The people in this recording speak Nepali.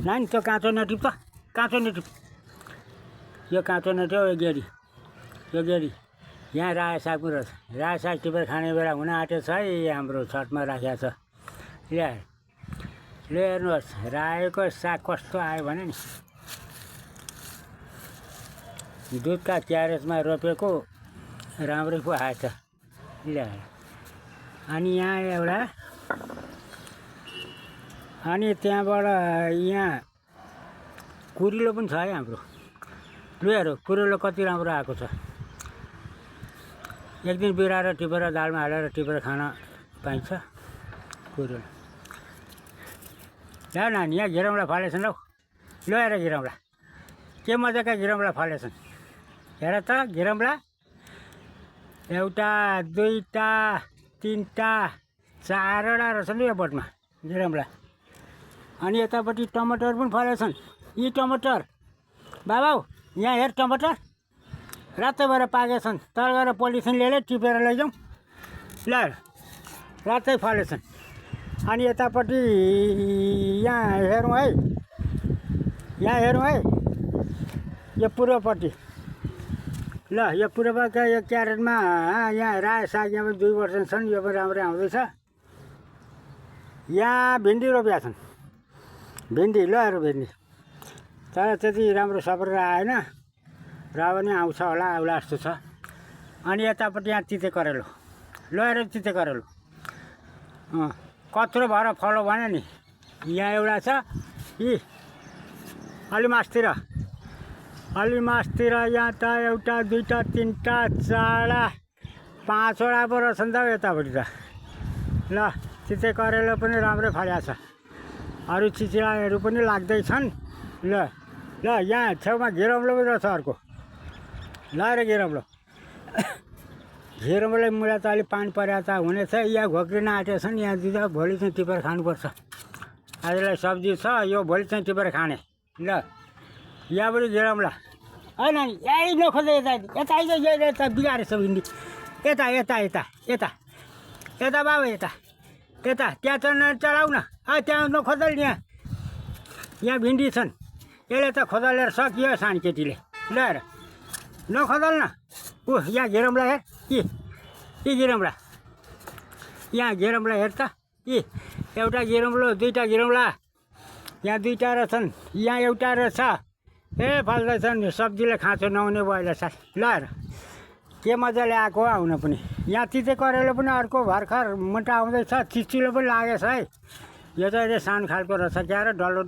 नानी त्यो काँचो नटिप त काँचो नटिप यो काँचो नटिप यो गेडी यहाँ रायो साग पनि रहेछ रायो साग टिपेर खाने बेला हुन आँटेको छ है हाम्रो छतमा राखेको छ ल्याएर ल हेर्नुहोस् रायोको साग कस्तो आयो भने नि दुधका क्यारेजमा रोपेको राम्रै पो आएछ ल्याएर अनि यहाँ एउटा अनि त्यहाँबाट यहाँ कुरिलो पनि छ है हाम्रो लु हेर कुरिलो कति राम्रो आएको छ एक दिन बिराएर टिपेर दालमा हालेर टिपेर खान पाइन्छ कुरिलो ल्याउ नानी यहाँ घिरौँला फालेछन् हौ ल हेर घिरौँला के मजाका घिरौँला फालेछन् हेर त घिरौँला एउटा दुईटा तिनटा चारवटा रहेछन् यो बोटमा घिरौँला अनि यतापट्टि टमाटर पनि फलेछन् यी टमाटर बाबा यहाँ हेर टमाटर रातो भएर पाकेछन् तर गएर पोलिथिन लिएर टिपेर लैजाउँ ल रातै फलेछन् अनि यतापट्टि यहाँ हेरौँ है यो पूर्वपट्टि ल यो पूर्वका यो क्यारेटमा यहाँ रायो साग यहाँ पनि 2 वर्ष छन् यो पनि राम्रै आउँदैछ यहाँ भिन्डी रोपेका छन् भिन्डी ल हेर भिन्डी तर त्यति राम्रो सपर आएन र पनि आउँछ होला आउला जस्तो छ अनि यतापट्टि यहाँ तिते करेलो ल हेर तिते करेलो कत्रो भएर फलो भने नि यहाँ एउटा छ यी अलि मासतिर यहाँ त एउटा दुईटा तिनटा चारवटा 5वटा पो रहेछन् त यतापट्टि त ल तिते करेलो पनि राम्रै फलेको छ अरू चिचिराहरू पनि लाग्दैछन् ल यहाँ छेउमा घिरौँलो पनि रहेछ अर्को ल र घिरौँलो मुला त अलिक पानी परेको त हुनेछ यहाँ घोक्रिन आँटेको छ नि यहाँ दिँदा भोलि चाहिँ टिपेर खानुपर्छ आजलाई सब्जी छ यो भोलि चाहिँ टिपेर खाने ल यहाँबाट घिरौँला है नानी यही नखोज यता बिगारेछ भिन्डी यता बाबा यता त्यहाँ चलाउ न त्यहाँ नखोदल यहाँ भिन्डी छन् यसले त खोदलेर सकियो सानो केटीले ल हेर नखोदल न यहाँ घिरौँला हेर यी घिरौँला यहाँ घिरौँला हेर त यी एउटा घिरौँलो दुईटा घिरौँला यहाँ दुईटा रहेछन् यहाँ एउटा रहेछ फल्दैछन् सब्जीले खाँचो नहुने भयो अहिले साग ल हेर के मजाले आएको आउन पनि यहाँ तिते करेलो पनि अर्को भर्खर मुन्टा आउँदैछ चिचिलो पनि लागेछ है यो चाहिँ सानो खालको रहेछ क्या र डल्लो